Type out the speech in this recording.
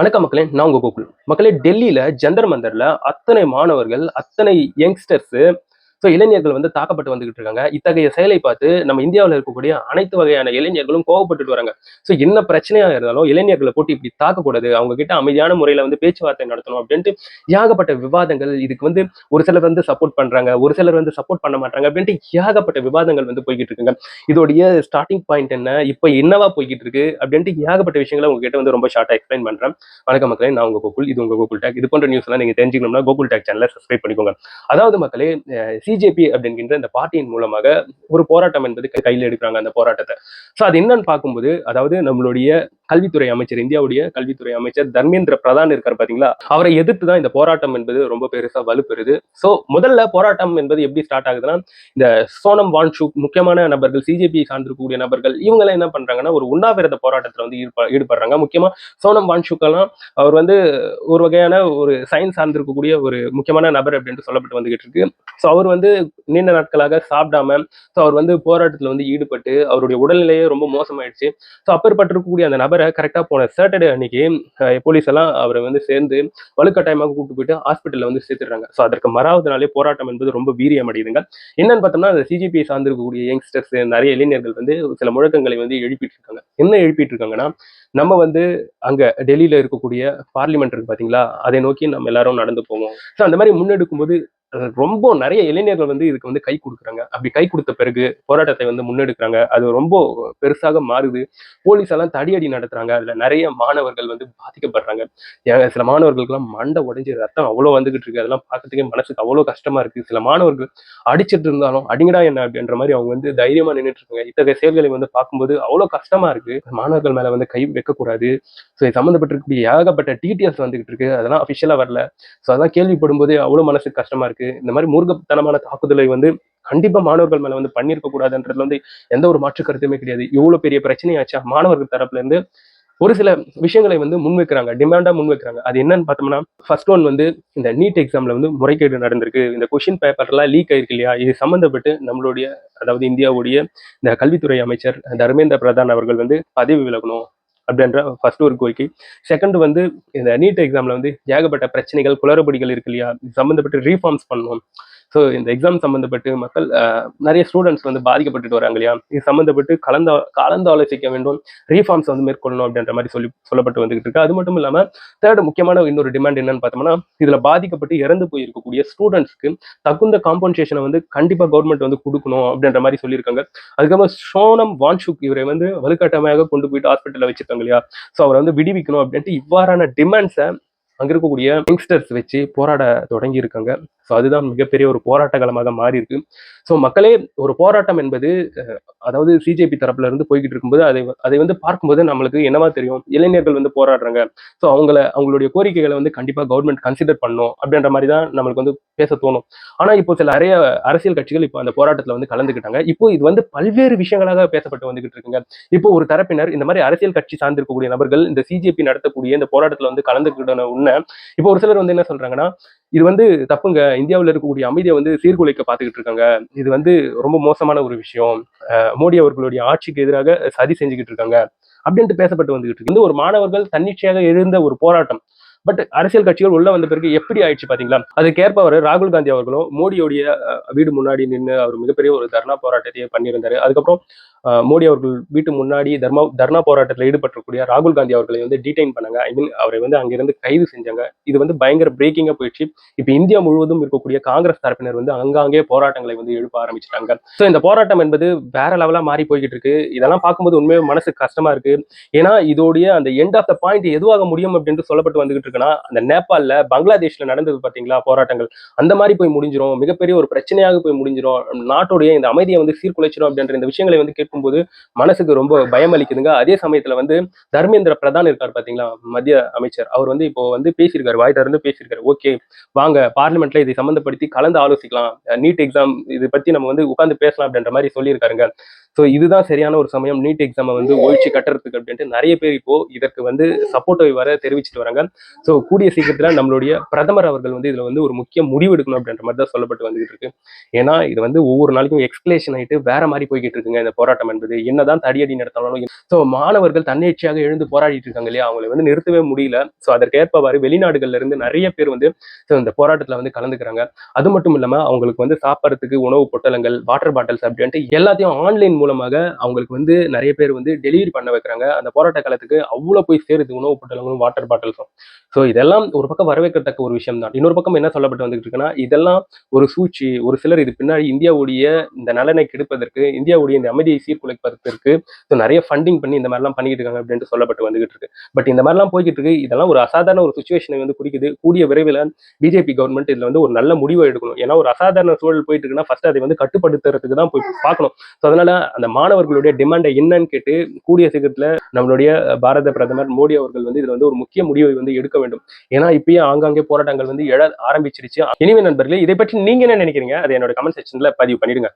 வணக்கம் மக்களே, நான் உங்க கோகுல். மக்களே, டெல்லியில ஜந்தர் மந்தர்ல அத்தனை மாணவர்கள், அத்தனை யங்ஸ்டர்ஸ், இளைஞர்கள் வந்து தாக்கப்பட்டு வந்துகிட்டு இருக்காங்க. இத்தகைய செயலை பார்த்து நம்ம இந்தியாவுல இருக்கக்கூடிய அனைத்து வகையான இளைஞர்களும் கோவப்பட்டுட்டு வராங்க. என்ன பிரச்சனையா இருந்தாலும் இளைஞர்களை போட்டு இப்படி தாக்கக்கூடாது. அவங்க கிட்ட அமைதியான முறையில வந்து பேச்சுவார்த்தை நடத்தணும் அப்படின்ட்டு ஏகப்பட்ட விவாதங்கள். இதுக்கு வந்து ஒரு சிலர் வந்து சப்போர்ட் பண்றாங்க, ஒரு சிலர் வந்து சப்போர்ட் பண்ண மாட்டாங்க அப்படின்ட்டு ஏகப்பட்ட விவாதங்கள் வந்து போய்கிட்டு இருக்குங்க. இதோடைய ஸ்டார்டிங் பாயிண்ட் என்ன, இப்ப என்னவா போய்கிட்டு இருக்கு அப்படின்ட்டு ஏகப்பட்ட விஷயங்களை உங்ககிட்ட வந்து ரொம்ப ஷார்ட்டா எக்ஸ்பிளைன் பண்றேன். வணக்கம் மக்களே, நான் உங்க கோகுல். இது உங்க கோகுல் டேக். இது போன்ற நியூஸ் எல்லாம் நீங்க தெரிஞ்சுக்கணும்னா கோகுல் டேக் சேனலை சப்ஸ்கிரைப் பண்ணிக்கோங்க. அதாவது மக்களே, சிஜேபி அப்படிங்கிற இந்த பார்ட்டியின் மூலமாக ஒரு போராட்டம் என்பது கையில் எடுக்கிறாங்க அந்த போராட்டத்தை. அது என்னன்னு பார்க்கும்போது, அதாவது நம்மளுடைய கல்வித்துறை அமைச்சர், இந்தியாவுடைய கல்வித்துறை அமைச்சர் தர்மேந்திர பிரதான் இருக்கார் பாத்தீங்களா, அவரை எதிர்த்து தான் இந்த போராட்டம் என்பது ரொம்ப பெருசா வலுப்பெறுது. முதல்ல போராட்டம் என்பது எப்படி ஸ்டார்ட் ஆகுதுன்னா, இந்த சோனம் வான்சூக் முக்கியமான நபர்கள், சிஜேபி சார்ந்திருக்கக்கூடிய நபர்கள், இவங்க எல்லாம் என்ன பண்றாங்கன்னா ஒரு உண்ணாவிரத போராட்டத்துல வந்து ஈடுபடுறாங்க. முக்கியமா சோனம் வான்சூக் எல்லாம் அவர் வந்து ஒரு வகையான ஒரு சயின்ஸ் சார்ந்திருக்கக்கூடிய ஒரு முக்கியமான நபர் அப்படின்ட்டு சொல்லப்பட்டு வந்துகிட்டு இருக்கு. அவர் வந்து நீண்ட நாட்களாக சாப்பிடாம அவர் வந்து போராட்டத்துல வந்து ஈடுபட்டு அவருடைய உடல்நிலையே ரொம்ப மோசமாயிடுச்சு. அப்பேற்பட்டிருக்கக்கூடிய அந்த நபரை கரெக்டா போன சாட்டர்டே அன்னைக்கு போலீஸ் எல்லாம் அவரை வந்து சேர்ந்து வலுக்கட்டாயமாக கூப்பிட்டு போயிட்டு ஹாஸ்பிட்டல்ல வந்து சேர்த்துடுறாங்க. அதற்கு மறாவது நாளே போராட்டம் என்பது ரொம்ப வீரியம் அடையுதுங்க. என்னன்னு பார்த்தோம்னா, அந்த சிஜிபியை சார்ந்திருக்கக்கூடிய யங்ஸ்டர்ஸ், நிறைய இளைஞர்கள் வந்து சில முழக்கங்களை வந்து எழுப்பிட்டு இருக்காங்க. என்ன எழுப்பிட்டு இருக்காங்கன்னா, நம்ம வந்து அங்க டெல்லியில இருக்கக்கூடிய பார்லிமெண்ட் இருக்கு பாத்தீங்களா, அதை நோக்கி நம்ம எல்லாரும் நடந்து போவோம். அந்த மாதிரி முன்னெடுக்கும் போது ரொம்ப நிறைய இளைஞர்கள் வந்து இதுக்கு வந்து கை கொடுக்குறாங்க. அப்படி கை கொடுத்த பிறகு போராட்டத்தை வந்து முன்னெடுக்கிறாங்க. அது ரொம்ப பெருசாக மாறுது. போலீஸ் எல்லாம் தடியடி நடத்துறாங்க. அதுல நிறைய மாணவர்கள் வந்து பாதிக்கப்படுறாங்க. சில மாணவர்களுக்கு எல்லாம் மண்டை உடைஞ்சு ரத்தம் அவ்வளவு வந்துகிட்டு இருக்கு. அதெல்லாம் பார்க்கறதுக்கே மனசுக்கு அவ்வளவு கஷ்டமா இருக்கு. சில மாணவர்கள் அடிச்சிட்டு இருந்தாலும் அடிங்கடா என்ன அப்படின்ற மாதிரி அவங்க வந்து தைரியமா நின்றுட்டு இருக்காங்க. இத்தகைய செயல்களை வந்து பார்க்கும்போது அவ்வளவு கஷ்டமா இருக்கு. மாணவர்கள் மேல வந்து கை வைக்கக்கூடாது. சம்பந்தப்பட்டிருக்கக்கூடிய ஏகப்பட்ட டீட்டெயில்ஸ் வந்துகிட்டு இருக்கு. அதெல்லாம் அபிஷியலா வரல. அதெல்லாம் கேள்விப்படும் போது அவ்வளவு மனசுக்கு கஷ்டமா இருக்கு. இந்த மாதிரி மூர்க்கத்தனமான தாக்குதலை வந்து கண்டிப்பா மாணவர்கள் மேல வந்து பண்ணிருக்க கூடாதுன்றதுல வந்து எந்த ஒரு மாற்று கருத்துமே கிடையாது. இவ்வளவு பெரிய பிரச்சனையாச்சா மாணவர்கள் தரப்புல இருந்து ஒரு சில விஷயங்களை வந்து முன்வைக்கிறாங்க, டிமாண்டா முன்வைக்கிறாங்க. அது என்னன்னு பார்த்தோம்னா, ஃபர்ஸ்ட் ஒன் வந்து இந்த நீட் எக்ஸாம்ல வந்து முறைகேடு நடந்திருக்கு. இந்த கொஸ்டின் பேப்பர் எல்லாம் லீக் ஆயிருக்கு இல்லையா, இது சம்பந்தப்பட்டு நம்மளுடைய, அதாவது இந்தியாவுடைய இந்த கல்வித்துறை அமைச்சர் தர்மேந்திர பிரதான் அவர்கள் வந்து பதவி விலகணும் அப்படின்ற ஃபர்ஸ்ட் ஒரு கோரிக்கை. செகண்ட் வந்து இந்த நீட் எக்ஸாம்ல வந்து ஏகப்பட்ட பிரச்சனைகள், குளறுபடிகள் இருக்கு இல்லையா, இது சம்பந்தப்பட்டு ரீஃபார்ம்ஸ் பண்ணணும். இந்த எக்ஸாம் சம்பந்தப்பட்டு மக்கள் நிறைய ஸ்டூடெண்ட்ஸ் வந்து பாதிக்கப்பட்டுட்டு வராங்க இல்லையா, இது சம்பந்தப்பட்டு கலந்து ஆலோசிக்க வேண்டும், ரீஃபார்ம்ஸ் வந்து மேற்கொள்ளணும் அப்படின்ற மாதிரி சொல்லப்பட்டு வந்துகிட்டு இருக்கு. அது மட்டும் இல்லாம தேர்ட் முக்கியமான இன்னொரு டிமாண்ட் என்னன்னு பார்த்தோம்னா, இதுல பாதிக்கப்பட்டு இறந்து போயிருக்கக்கூடிய ஸ்டூடெண்ட்ஸ்க்கு தகுந்த காம்பன்சேஷனை வந்து கண்டிப்பா கவர்மெண்ட் வந்து கொடுக்கணும் அப்படின்ற மாதிரி சொல்லியிருக்காங்க. அதுக்கப்புறம் சோனம் வான்சூக் இவரை வந்து வலுக்கட்டாயமாக கொண்டு போயிட்டு ஹாஸ்பிட்டல்ல வச்சிருக்காங்க இல்லையா, அவரை வந்து விடுவிக்கணும் அப்படின்ட்டு இவ்வாறான டிமாண்ட்ஸை அங்க இருக்கக்கூடிய யங்ஸ்டர்ஸ் வச்சு போராட தொடங்கி இருக்காங்க. அதுதான் மிகப்பெரிய ஒரு போராட்ட களமாக மாறி இருக்கு. மக்களே, ஒரு போராட்டம் என்பது அதாவது சிஜேபி தரப்புல இருந்து போய்கிட்டு இருக்கும்போது அதை வந்து பார்க்கும்போது நம்மளுக்கு என்னவா தெரியும், இளைஞர்கள் வந்து போராடுறாங்க. அவங்களுடைய கோரிக்கைகளை வந்து கண்டிப்பா கவர்மெண்ட் கன்சிடர் பண்ணும் அப்படின்ற மாதிரி தான் நம்மளுக்கு வந்து பேச தோணும். ஆனா இப்போ சில நிறைய அரசியல் கட்சிகள் இப்போ அந்த போராட்டத்துல வந்து கலந்துக்கிட்டாங்க. இப்போ இது வந்து பல்வேறு விஷயங்களாக பேசப்பட்டு வந்துகிட்டு இருக்குங்க. இப்போ ஒரு தரப்பினர் இந்த மாதிரி அரசியல் கட்சி சார்ந்திருக்கக்கூடிய நபர்கள் இந்த சிஜேபி நடத்தக்கூடிய இந்த போராட்டத்துல வந்து கலந்துக்கிட்ட உடனே இப்போ ஒரு சிலர் வந்து என்ன சொல்றாங்கன்னா, இது வந்து தப்புங்க, இந்தியாவில் இருக்கக்கூடிய அமைதியை வந்து சீர்குலைக்க பார்த்துக்கிட்டு இருக்காங்க, இது வந்து ரொம்ப மோசமான ஒரு விஷயம், மோடி அவர்களுடைய ஆட்சிக்கு எதிராக சதி செஞ்சுக்கிட்டு இருக்காங்க அப்படின்ட்டு பேசப்பட்டு வந்துகிட்டு இருக்கு. வந்து ஒரு மாணவர்கள் தன்னிச்சையாக எழுந்த ஒரு போராட்டம். பட் அரசியல் கட்சிகள் உள்ள வந்த பிறகு எப்படி ஆயிடுச்சு பாத்தீங்களா, அதுக்கேற்ப அவர் ராகுல் காந்தி அவர்களும் மோடியோடைய வீடு முன்னாடி நின்று அவர் மிகப்பெரிய ஒரு தர்ணா போராட்டத்தையே பண்ணியிருந்தாரு. அதுக்கப்புறம் மோடி அவர்கள் வீட்டு முன்னாடி தர்ணா போராட்டத்தில் ஈடுபட்டிருக்கூடிய ராகுல் காந்தி அவர்களை வந்து டீடைன் பண்ணாங்க. ஐ மீன் அவரை வந்து அங்கிருந்து கைது செஞ்சாங்க. இது வந்து பயங்கர பிரேக்கிங்கா போயிடுச்சு. இப்ப இந்தியா முழுவதும் இருக்கக்கூடிய காங்கிரஸ் தரப்பினர் வந்து அங்காங்கே போராட்டங்களை வந்து எழுப்ப ஆரம்பிச்சிட்டாங்க. இந்த போராட்டம் என்பது வேற லெவலா மாறி போய்கிட்டு இருக்கு. இதெல்லாம் பார்க்கும்போது உண்மையே மனசுக்கு கஷ்டமா இருக்கு. ஏன்னா இதோடைய அந்த எண்ட் ஆஃப் த பாயிண்ட் எதுவாக முடியும் அப்படின்னு சொல்லப்பட்டு வந்துகிட்டு இருக்குன்னா, அந்த நேபாள்ல பங்களாதேஷ்ல நடந்தது பாத்தீங்களா போராட்டங்கள், அந்த மாதிரி போய் முடிஞ்சிரும், மிகப்பெரிய ஒரு பிரச்சனையாக போய் முடிஞ்சிரும், நாட்டுடைய இந்த அமைதியை வந்து சீர்குலைச்சிடும் அப்படின்ற இந்த விஷயங்களை வந்து கேட்கும்போது மனசுக்கு ரொம்ப பயம் அளிக்குதுங்க. அதே சமயத்துல வந்து தர்மேந்திர பிரதான் இருக்கார் பாத்தீங்களா, மத்திய அமைச்சர், அவர் வந்து இப்போ வந்து பேசியிருக்காரு, வாய் திறந்து பேசியிருக்காரு. ஓகே, வாங்க பார்லிமெண்ட்ல இதை சம்பந்தப்படுத்தி கலந்து ஆலோசிக்கலாம், நீட் எக்ஸாம் இது பத்தி நம்ம வந்து உட்கார்ந்து பேசலாம் அப்படின்ற மாதிரி சொல்லியிருக்காருங்க. ஸோ இதுதான் சரியான ஒரு சமயம் நீட் எக்ஸாமை வந்து ஒழிச்சு கட்டுறதுக்கு அப்படின்ட்டு நிறைய பேர் இப்போ இதற்கு வந்து சப்போர்ட்டை வர தெரிவிச்சிட்டு வராங்க. ஸோ கூடிய சீக்கிரத்தில் நம்மளுடைய பிரதமர் அவர்கள் வந்து இதில் வந்து ஒரு முக்கிய முடிவு எடுக்கணும் அப்படின்ற மாதிரி தான் சொல்லப்பட்டு வந்துகிட்டு இருக்கு. ஏன்னா இது வந்து ஒவ்வொரு நாளைக்கும் எக்ஸ்கலேஷன் ஆகிட்டு வேற மாதிரி போய்கிட்டு இருக்குங்க இந்த போராட்டம் என்பது. என்னதான் தடியடி நடத்தாலும் ஸோ மாணவர்கள் தன்னிச்சையாக எழுந்து போராடிட்டு இருக்காங்க இல்லையா, அவங்களை வந்து நிறுத்தவே முடியல. ஸோ அதற்கேற்பவாறு வெளிநாடுகள்ல இருந்து நிறைய பேர் வந்து இந்த போராட்டத்தில் வந்து கலந்துக்கிறாங்க. அது மட்டும் இல்லாம அவங்களுக்கு வந்து சாப்பிட்றதுக்கு உணவு பொட்டலங்கள், வாட்டர் பாட்டில்ஸ் அப்படின்ட்டு எல்லாத்தையும் ஆன்லைன் மூலமாக அவங்களுக்கு வந்து நிறைய பேர் வந்து டெலிவரி பண்ண வைக்கிறாங்க. அந்த போராட்ட காலத்துக்கு அவ்வளவு போய் சேருது உணவு பொட்டலங்களும் வாட்டர் பாட்டில்ஸும். ஸோ இதெல்லாம் ஒரு பக்கம் வரவேற்கத்தக்க ஒரு விஷயம் தான். இன்னொரு பக்கம் என்ன சொல்லப்பட்டு வந்துட்டு இருக்குன்னா, இதெல்லாம் ஒரு சூழ்ச்சி, ஒரு சிலர் இது பின்னாடி இந்தியாவுடைய இந்த நலனை கெடுப்பதற்கு, இந்தியாவுடைய இந்த அமைதியை சீர்குலைப்பதற்கு நிறைய ஃபண்டிங் பண்ணி இந்த மாதிரிலாம் பண்ணிட்டு இருக்காங்க அப்படின்ட்டு சொல்லப்பட்டு வந்துகிட்டு இருக்கு. பட் இந்த மாதிரிலாம் போய்கிட்டு இருக்கு. இதெல்லாம் ஒரு அசாதாரண ஒரு சுச்சுவேஷனை வந்து குறிக்குது. கூடிய விரைவில் பிஜேபி கவர்மெண்ட் இதுல வந்து ஒரு நல்ல முடிவை எடுக்கணும். ஏன்னா ஒரு அசாதாரண சூழல் போயிட்டு இருக்குன்னா ஃபர்ஸ்ட் அதை வந்து கட்டுப்படுத்துறதுக்கு தான் போய் பார்க்கணும். ஸோ அதனால அந்த மாணவர்களுடைய டிமாண்டை என்னன்னு கேட்டு கூடிய சீக்கிரத்துல நம்மளுடைய பாரத பிரதமர் மோடி அவர்கள் வந்து இதுல வந்து ஒரு முக்கிய முடிவை வந்து எடுக்க வேண்டும். ஏன்னா இப்பயே ஆங்காங்கே போராட்டங்கள் வந்து எழ ஆரம்பிச்சிருச்சு. இனிமே நண்பர்களே, இதை பற்றி நீங்க என்ன நினைக்கிறீங்க? அதை என்னோட கமெண்ட் செக்ஷன்ல பதிவு பண்ணிடுங்க.